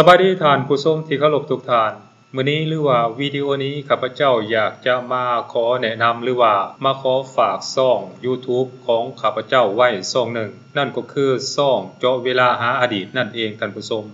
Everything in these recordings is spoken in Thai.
สบายดีท่านผู้ชมที่เคารพทุกท่านมื้อนี้หรือว่าวิดีโอนี้ข้าพเจ้าอยากจะมาขอแนะนำหรือว่ามาขอฝากช่อง YouTube ของข้าพเจ้าไว้ช่องหนึ่งนั่นก็คือช่องเจาะเวลาหาอดีตนั่นเองท่านผู้ชม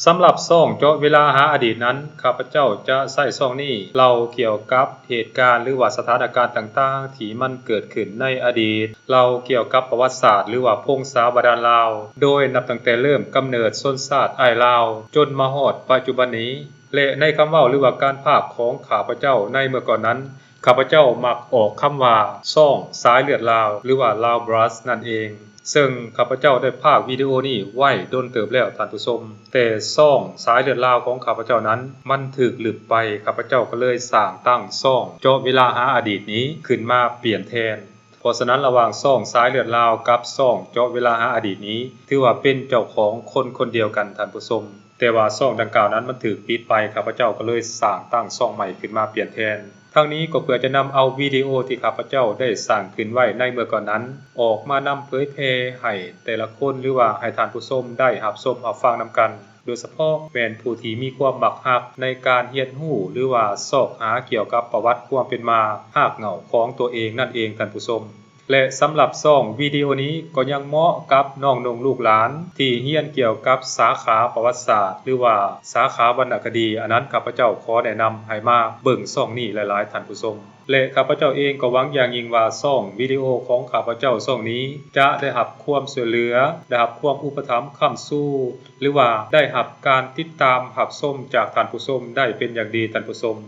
สำหรับช่องเจาะเวลาหาอดีตนั้นข้าพเจ้าจะใช้ช่องนี้เล่าเกี่ยวกับเหตุการณ์หรือว่าสถานการณ์ต่างๆที่มันเกิดขึ้นในอดีตเล่าเกี่ยวกับประวัติศาสตร์หรือว่าพงศาวดารลาวโดยนับตั้งแต่เริ่มกำเนิดชนชาติอ้ายลาวจนมาฮอดปัจจุบันนี้และในคำเว้าหรือว่าการพากย์ของข้าพเจ้าในเมื่อก่อนนั้นข้าพเจ้ามักออกคำว่าช่องสายเลือดลาวหรือว่า Lao Blood นั่นเองซึ่งข้าพเจ้าได้พากย์วิดีโอนี้ไว้ดนเติบแล้วท่านผู้ชมแต่ช่องสายเลือดลาวของข้าพเจ้านั้นมันถูกลึกไปข้าพเจ้าก็เลยสร้างตั้งช่องเจาะเวลาหาอดีตนี้ขึ้นมาเปลี่ยนแทนเพราะฉะนั้นระหว่างช่องสายเลือดลาวกับช่องเจาะเวลาหาอดีตนี้ถือว่าเป็นเจ้าของคนคนเดียวกันท่านผู้ชมแต่ว่าช่องดังกล่าวนั้นมันถูกปิดไปข้าพเจ้าก็เลยสร้างตั้งช่องใหม่ขึ้นมาเปลี่ยนแทนทั้งนี้ก็เพื่อจะนำเอาวิดีโอที่ข้าพเจ้าได้สร้างขึ้นไว้ในเมื่อก่อนนั้นออกมานำเผยแพร่ให้แต่ละคนหรือว่าให้ท่านผู้ชมได้รับชมรับฟังนำกันโดยเฉพาะแม่นผู้ที่มีความมักฮักในการเรียนรู้หรือว่าสอบหาเกี่ยวกับประวัติความเป็นมาหากเหงาของตัวเองนั่นเองท่านผู้ชมและสำหรับช่องวิดีโอนี้ก็ยังเหมาะกับน้องนงลูกหลานที่เรียนเกี่ยวกับสาขาประวัติศาสตร์หรือว่าสาขาวรรณคดีอันนั้นข้าพเจ้าขอแนะนำให้มาเบิ่งช่องนี้หลายๆท่านผู้ชมและข้าพเจ้าเองก็หวังอย่างยิ่งว่าช่องวิดีโอของข้าพเจ้าช่องนี้จะได้รับความช่วยเหลือได้รับความอุปถัมภ์ค้ำสู้หรือว่าได้รับการติดตามรับชมจากท่านผู้ชมได้เป็นอย่างดีท่านผู้ชม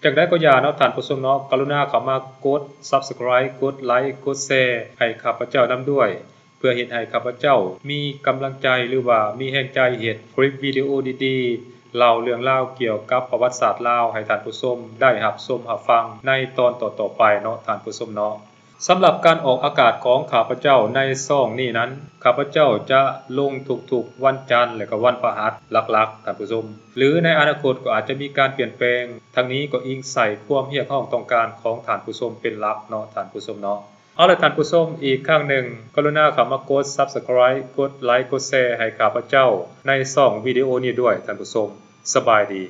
จังได๋ก็อย่าเนาะท่านผู้ชมเนาะกรุณาเข้ามากด Subscribe กดไลค์กดแชร์ให้ข้าพเจ้านำด้วยเพื่อเฮ็ดให้ข้าพเจ้ามีกำลังใจหรือว่ามีแรงใจเฮ็ดคลิปวิดีโอดีๆเล่าเรื่องราวเกี่ยวกับประวัติศาสตร์ลาวให้ท่านผู้ชมได้รับชมรับฟังในตอนต่อๆไปเนาะท่านผู้ชมเนาะสำหรับการออกอากาศของข้าพเจ้าในช่องนี้นั้นข้าพเจ้าจะลงทุกๆวันจันทร์และก็วันพฤหัสหลักๆท่านผู้ชมหรือในอนาคตก็อาจจะมีการเปลี่ยนแปลงทั้งนี้ก็อิงใส่ความเรียกร้องต้องการของท่านผู้ชมเป็นหลักเนาะท่านผู้ชมเนาะเอาล่ะท่านผู้ชมอีกครั้งหนึ่งกรุณาเข้ามากด Subscribe กดไลค์กดแชร์ให้ข้าพเจ้าในช่องวิดีโอนี้ด้วยท่านผู้ชมสบายดี